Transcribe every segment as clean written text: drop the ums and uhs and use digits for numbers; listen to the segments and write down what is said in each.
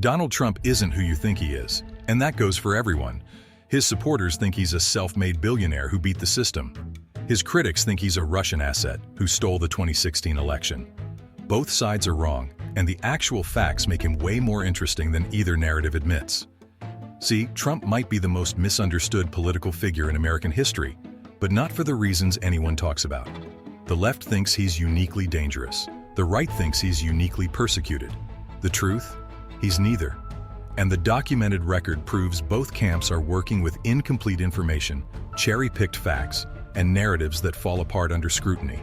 Donald Trump isn't who you think he is, and that goes for everyone. His supporters think he's a self-made billionaire who beat the system. His critics think he's a Russian asset who stole the 2016 election. Both sides are wrong, and the actual facts make him way more interesting than either narrative admits. See, Trump might be the most misunderstood political figure in American history, but not for the reasons anyone talks about. The left thinks he's uniquely dangerous. The right thinks he's uniquely persecuted. The truth? He's neither. And the documented record proves both camps are working with incomplete information, cherry-picked facts, and narratives that fall apart under scrutiny.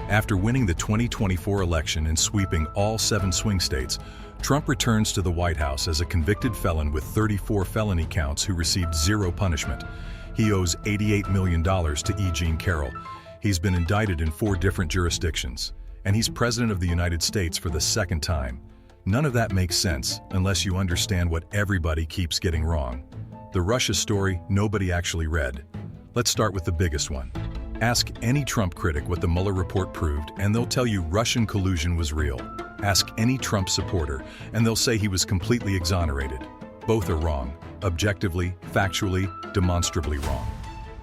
After winning the 2024 election and sweeping all 7 swing states, Trump returns to the White House as a convicted felon with 34 felony counts who received 0 punishment. He owes $88 million to E. Jean Carroll. He's been indicted in 4 different jurisdictions, and he's President of the United States for the 2nd time. None of that makes sense unless you understand what everybody keeps getting wrong. The Russia story nobody actually read. Let's start with the biggest one. Ask any Trump critic what the Mueller report proved, and they'll tell you Russian collusion was real. Ask any Trump supporter, and they'll say he was completely exonerated. Both are wrong. Objectively, factually, demonstrably wrong.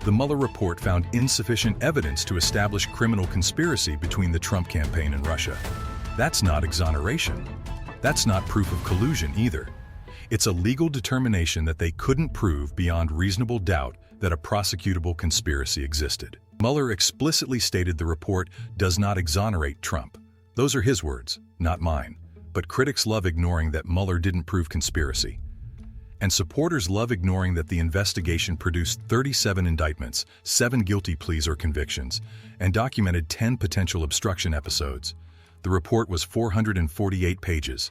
The Mueller report found insufficient evidence to establish criminal conspiracy between the Trump campaign and Russia. That's not exoneration. That's not proof of collusion either. It's a legal determination that they couldn't prove beyond reasonable doubt that a prosecutable conspiracy existed. Mueller explicitly stated the report does not exonerate Trump. Those are his words, not mine. But critics love ignoring that Mueller didn't prove conspiracy. And supporters love ignoring that the investigation produced 37 indictments, 7 guilty pleas or convictions, and documented 10 potential obstruction episodes. The report was 448 pages.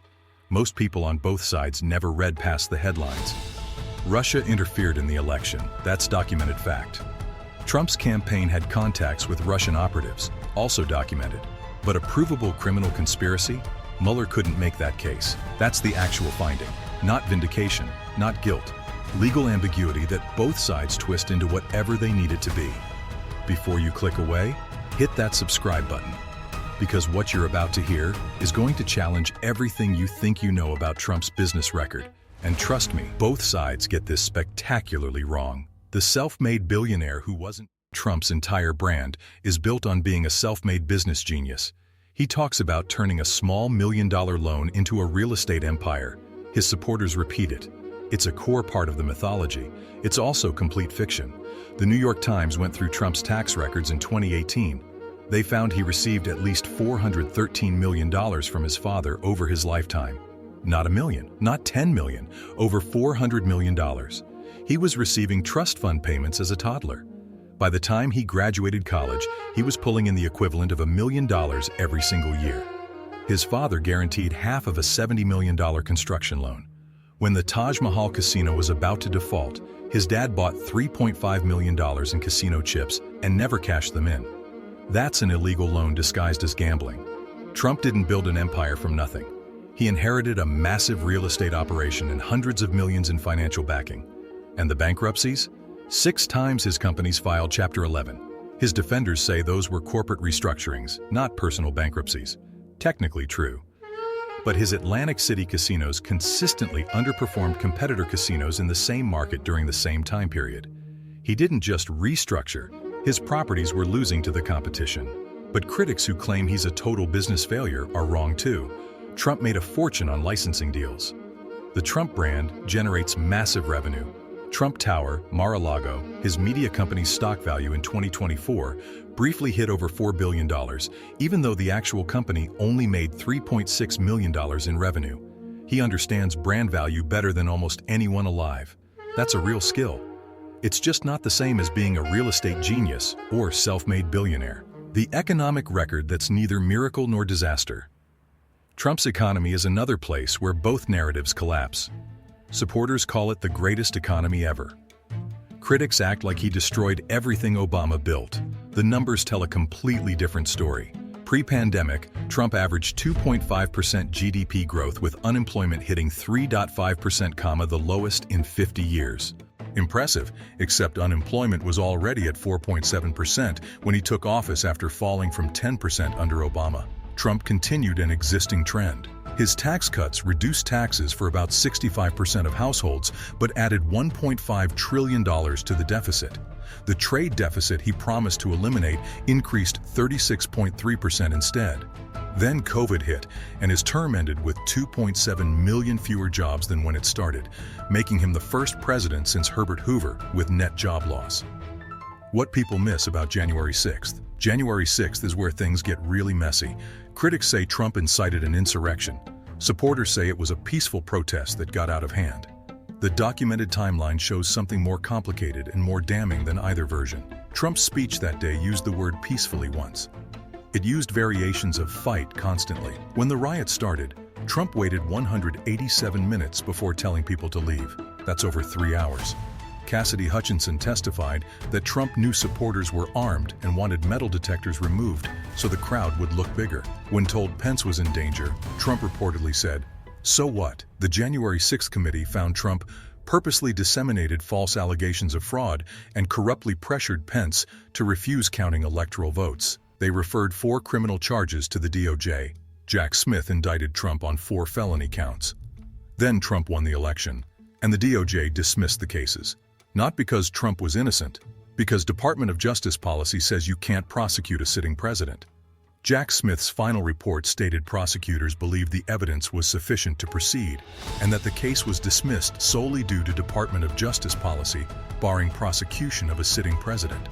Most people on both sides never read past the headlines. Russia interfered in the election. That's documented fact. Trump's campaign had contacts with Russian operatives, also documented. But a provable criminal conspiracy? Mueller couldn't make that case. That's the actual finding. Not vindication, not guilt. Legal ambiguity that both sides twist into whatever they need it to be. Before you click away, hit that subscribe button. Because what you're about to hear is going to challenge everything you think you know about Trump's business record. And trust me, both sides get this spectacularly wrong. The self-made billionaire who wasn't Trump's entire brand is built on being a self-made business genius. He talks about turning a small $1 million loan into a real estate empire. His supporters repeat it. It's a core part of the mythology. It's also complete fiction. The New York Times went through Trump's tax records in 2018. They found he received at least $413 million from his father over his lifetime. Not $1 million, not $10 million, over $400 million. He was receiving trust fund payments as a toddler. By the time he graduated college, he was pulling in the equivalent of $1 million every single year. His father guaranteed half of a $70 million construction loan. When the Taj Mahal casino was about to default, his dad bought $3.5 million in casino chips and never cashed them in. That's an illegal loan disguised as gambling. Trump didn't build an empire from nothing. He inherited a massive real estate operation and hundreds of millions in financial backing. And the bankruptcies? 6 times his companies filed Chapter 11. His defenders say those were corporate restructurings, not personal bankruptcies. Technically true. But his Atlantic City casinos consistently underperformed competitor casinos in the same market during the same time period. He didn't just restructure. His properties were losing to the competition. But critics who claim he's a total business failure are wrong too. Trump made a fortune on licensing deals. The Trump brand generates massive revenue. Trump Tower, Mar-a-Lago, his media company's stock value in 2024, briefly hit over $4 billion, even though the actual company only made $3.6 million in revenue. He understands brand value better than almost anyone alive. That's a real skill. It's just not the same as being a real estate genius or self-made billionaire. The economic record that's neither miracle nor disaster. Trump's economy is another place where both narratives collapse. Supporters call it the greatest economy ever. Critics act like he destroyed everything Obama built. The numbers tell a completely different story. Pre-pandemic, Trump averaged 2.5% GDP growth with unemployment hitting 3.5%, the lowest in 50 years. Impressive, except unemployment was already at 4.7% when he took office after falling from 10% under Obama. Trump continued an existing trend. His tax cuts reduced taxes for about 65% of households, but added $1.5 trillion to the deficit. The trade deficit he promised to eliminate increased 36.3% instead. Then COVID hit, and his term ended with 2.7 million fewer jobs than when it started, making him the first president since Herbert Hoover with net job loss. What people miss about January 6th. January 6th is where things get really messy. Critics say Trump incited an insurrection. Supporters say it was a peaceful protest that got out of hand. The documented timeline shows something more complicated and more damning than either version. Trump's speech that day used the word peacefully once. It used variations of fight constantly. When the riot started, Trump waited 187 minutes before telling people to leave. That's over 3 hours. Cassidy Hutchinson testified that Trump knew supporters were armed and wanted metal detectors removed so the crowd would look bigger. When told Pence was in danger, Trump reportedly said, "So what?" The January 6th committee found Trump purposely disseminated false allegations of fraud and corruptly pressured Pence to refuse counting electoral votes. They referred 4 criminal charges to the DOJ. Jack Smith indicted Trump on 4 felony counts. Then Trump won the election, and the DOJ dismissed the cases. Not because Trump was innocent, because Department of Justice policy says you can't prosecute a sitting president. Jack Smith's final report stated prosecutors believed the evidence was sufficient to proceed and that the case was dismissed solely due to Department of Justice policy barring prosecution of a sitting president.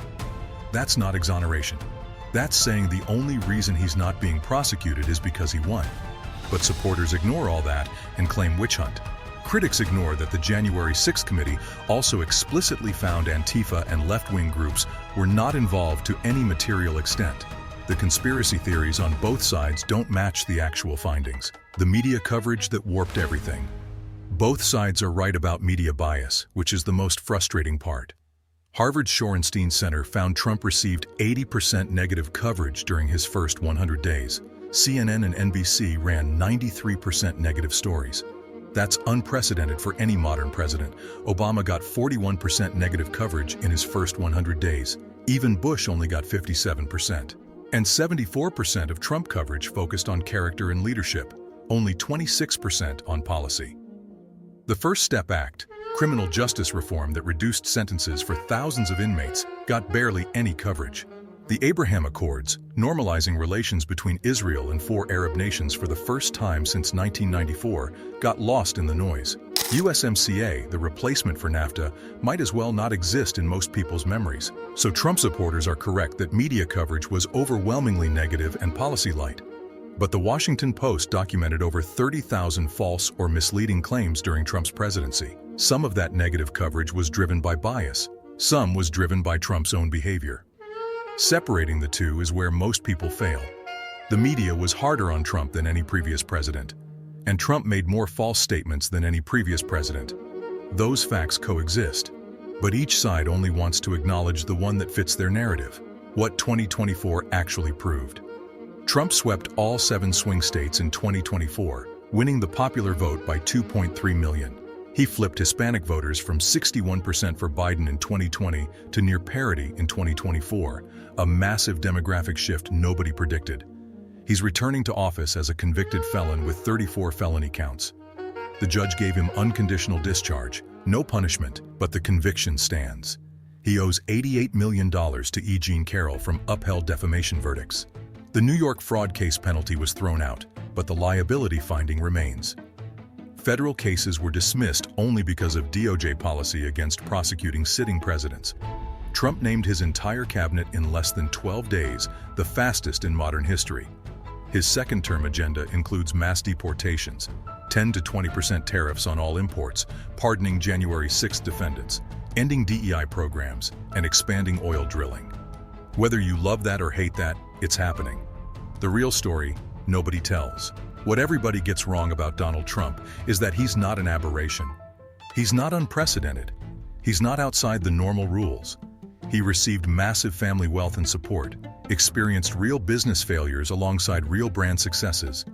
That's not exoneration. That's saying the only reason he's not being prosecuted is because he won. But supporters ignore all that and claim witch hunt. Critics ignore that the January 6th committee also explicitly found Antifa and left-wing groups were not involved to any material extent. The conspiracy theories on both sides don't match the actual findings. The media coverage that warped everything. Both sides are right about media bias, which is the most frustrating part. Harvard's Shorenstein Center found Trump received 80% negative coverage during his first 100 days. CNN and NBC ran 93% negative stories. That's unprecedented for any modern president. Obama got 41% negative coverage in his first 100 days. Even Bush only got 57%. And 74% of Trump coverage focused on character and leadership, only 26% on policy. The First Step Act, criminal justice reform that reduced sentences for thousands of inmates, got barely any coverage. The Abraham Accords, normalizing relations between Israel and 4 Arab nations for the first time since 1994, got lost in the noise. USMCA, the replacement for NAFTA, might as well not exist in most people's memories. So Trump supporters are correct that media coverage was overwhelmingly negative and policy light. But the Washington Post documented over 30,000 false or misleading claims during Trump's presidency. Some of that negative coverage was driven by bias. Some was driven by Trump's own behavior. Separating the two is where most people fail. The media was harder on Trump than any previous president, and Trump made more false statements than any previous president. Those facts coexist, but each side only wants to acknowledge the one that fits their narrative. What 2024 actually proved. Trump swept all 7 swing states in 2024, winning the popular vote by 2.3 million. He flipped Hispanic voters from 61% for Biden in 2020 to near parity in 2024, a massive demographic shift nobody predicted. He's returning to office as a convicted felon with 34 felony counts. The judge gave him unconditional discharge, no punishment, but the conviction stands. He owes $88 million to E. Jean Carroll from upheld defamation verdicts. The New York fraud case penalty was thrown out, but the liability finding remains. Federal cases were dismissed only because of DOJ policy against prosecuting sitting presidents. Trump named his entire cabinet in less than 12 days, the fastest in modern history. His second-term agenda includes mass deportations, 10 to 20% tariffs on all imports, pardoning January 6th defendants, ending DEI programs, and expanding oil drilling. Whether you love that or hate that, it's happening. The real story, nobody tells. What everybody gets wrong about Donald Trump is that he's not an aberration. He's not unprecedented. He's not outside the normal rules. He received massive family wealth and support, experienced real business failures alongside real brand successes,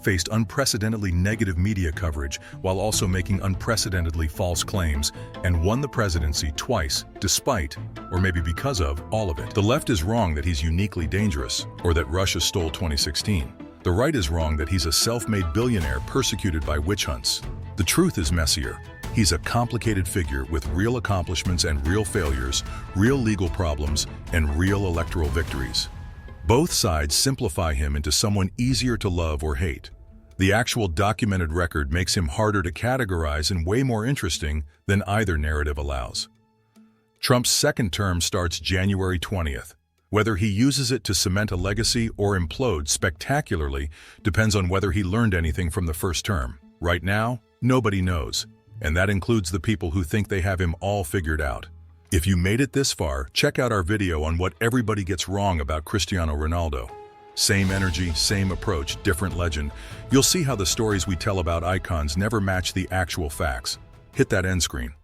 faced unprecedentedly negative media coverage while also making unprecedentedly false claims, and won the presidency twice, despite, or maybe because of, all of it. The left is wrong that he's uniquely dangerous, or that Russia stole 2016. The right is wrong that he's a self-made billionaire persecuted by witch hunts. The truth is messier. He's a complicated figure with real accomplishments and real failures, real legal problems, and real electoral victories. Both sides simplify him into someone easier to love or hate. The actual documented record makes him harder to categorize and way more interesting than either narrative allows. Trump's second term starts January 20th. Whether he uses it to cement a legacy or implode spectacularly depends on whether he learned anything from the first term. Right now, nobody knows, and that includes the people who think they have him all figured out. If you made it this far, check out our video on what everybody gets wrong about Cristiano Ronaldo. Same energy, same approach, different legend. You'll see how the stories we tell about icons never match the actual facts. Hit that end screen.